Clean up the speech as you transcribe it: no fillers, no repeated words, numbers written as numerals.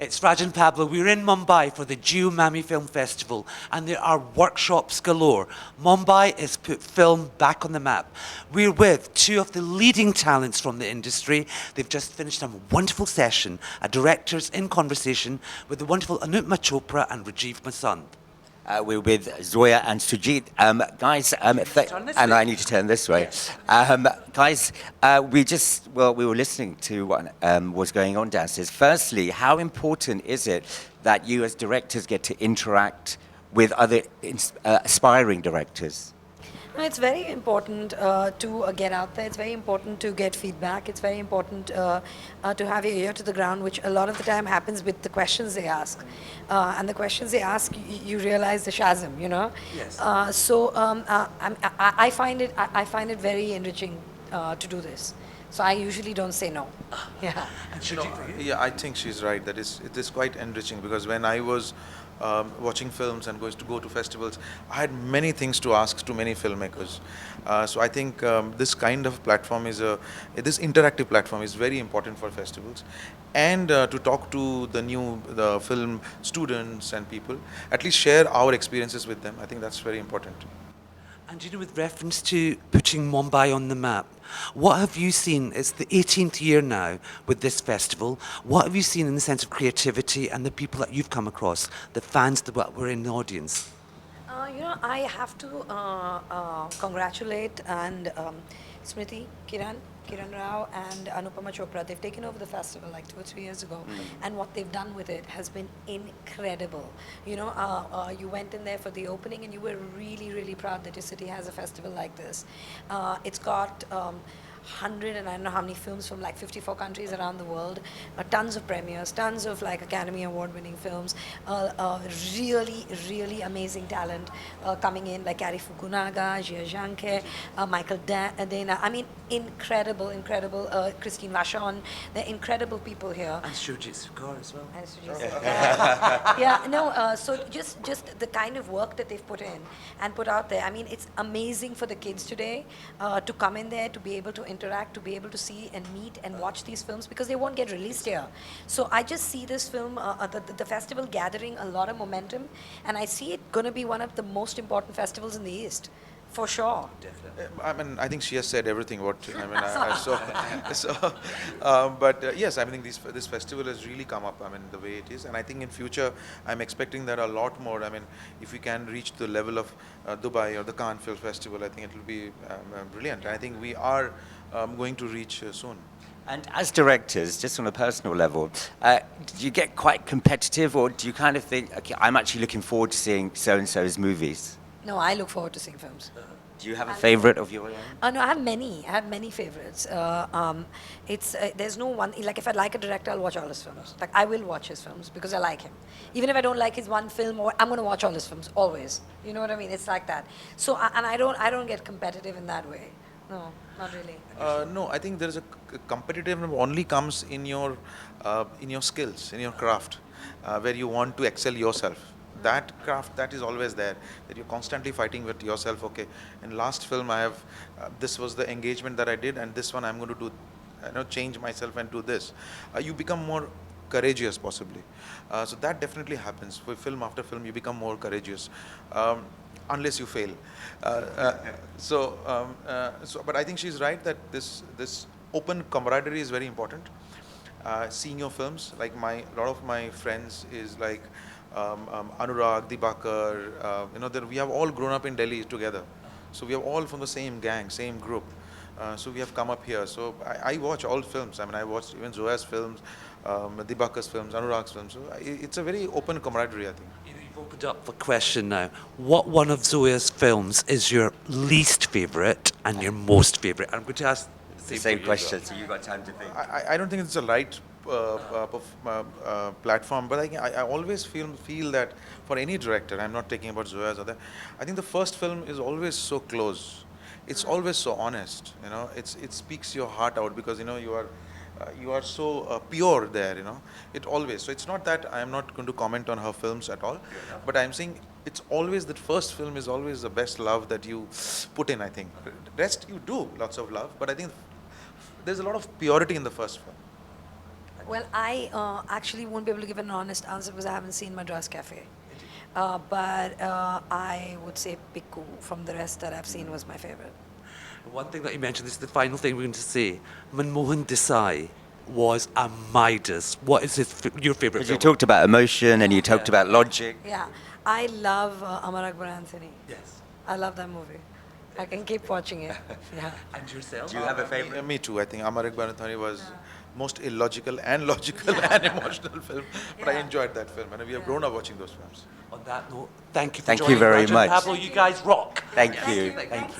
It's Raj and Pablo. We're in Mumbai for the MAMI Film Festival, and there are workshops galore. Mumbai has put film back on the map. We're with two of the leading talents from the industry. They've just finished a wonderful session, a directors in conversation with the wonderful Anupma Chopra and Rajiv Masand. We're with Zoya and Shoojit. Guys, and I need to turn this way. Yes. Guys, we were listening to what was going on downstairs. Firstly, how important is it that you as directors get to interact with other aspiring directors? No, it's very important to get out there. It's very important to get feedback. It's very important to have your ear to the ground, which a lot of the time happens with the questions they ask. And the questions they ask, you realize the chasm, you know. Yes. I find it very enriching to do this. So I usually don't say no. Yeah. And Shoojit, for you? Yeah, I think she's right. It is quite enriching because when I was watching films and going to go to festivals, I had many things to ask to many filmmakers. So I think this kind of platform this interactive platform is very important for festivals, and to talk to the film students and people, at least share our experiences with them. I think that's very important. And you know, with reference to putting Mumbai on the map, what have you seen? It's the 18th year now with this festival. What have you seen in the sense of creativity and the people that you've come across, the fans that were in the audience? I have to congratulate and Smriti, Kiran Rao and Anupama Chopra. They've taken over the festival like 2 or 3 years ago, and what they've done with it has been incredible. You went in there for the opening and you were really, really proud that your city has a festival like this. It's got 100 and I don't know how many films from like 54 countries around the world, tons of premieres, tons of like Academy Award winning films, really, really amazing talent coming in like Kari Fukunaga, Jia Zhangke, Michael Dana. I mean, incredible, Christine Vachon. They're incredible people here. And Shoojit Sircar as well. And Shoojit Sircar. So just the kind of work that they've put in and put out there. I mean, it's amazing for the kids today to come in there, to be able to interact, to be able to see and meet and watch these films because they won't get released here. So I just see this film, the festival gathering a lot of momentum, and I see it going to be one of the most important festivals in the East. For sure. Definitely. I mean, I think she has said everything. But yes, I think this festival has really come up. I mean, the way it is, and I think in future, I'm expecting that a lot more. I mean, if we can reach the level of Dubai or the Cannes Film Festival, I think it will be brilliant. And I think we are going to reach soon. And as directors, just on a personal level, do you get quite competitive, or do you kind of think, okay, I'm actually looking forward to seeing so-and-so's movies? No, I look forward to seeing films. Do you have a favorite of your own? No, I have many favorites. There's no one, like if I like a director, I'll watch all his films. Like I will watch his films because I like him. Even if I don't like his one film, I'm going to watch all his films, always. You know what I mean? It's like that. So, and I don't get competitive in that way. No, not really. No, I think there's a competitiveness only comes in your skills, in your craft, where you want to excel yourself. That craft, that is always there, that you're constantly fighting with yourself. Okay, in last film I have, this was the engagement that I did, and this one I'm going to do, change myself and do this. You become more courageous possibly. So that definitely happens. For film after film, you become more courageous, unless you fail. But I think she's right that this open camaraderie is very important. Seeing your films, like a lot of my friends is like, Anurag, Dibakar, we have all grown up in Delhi together. So we are all from the same gang, same group. So we have come up here. So I watch all films. I mean, I watched even Zoya's films, Dibakar's films, Anurag's films. So it's a very open camaraderie, I think. You've opened up the question now. What one of Zoya's films is your least favourite and your most favourite? I'm going to ask the same question, so you've got time to think. I don't think it's a right platform, but I always feel that for any director, I'm not talking about Zoya's or that, I think the first film is always so close. It's always so honest. It speaks your heart out because you are so pure there. It always. So it's not that I am not going to comment on her films at all, but I'm saying it's always that first film is always the best love that you put in. I think rest you do lots of love, but I think there's a lot of purity in the first film. Well, I actually won't be able to give an honest answer because I haven't seen Madras Cafe. But I would say Pikku from the rest that I've seen was my favorite. One thing that you mentioned, this is the final thing we're going to say. Manmohan Desai was a Midas. What is your favorite Because you film? talked about emotion and you talked about logic. Yeah, I love Amar Akbar Anthony. Yes. I love that movie. I can keep watching it. Yeah. And yourself? Do you have a favorite? Me too. I think Amar Akbar Anthony was most illogical and logical and emotional film. But I Yeah. enjoyed that film, and we have grown up watching those films. On that note, thank you for Thank you joining very Raj and much. Pablo, you guys rock. Thank Thank you. you. Thank you.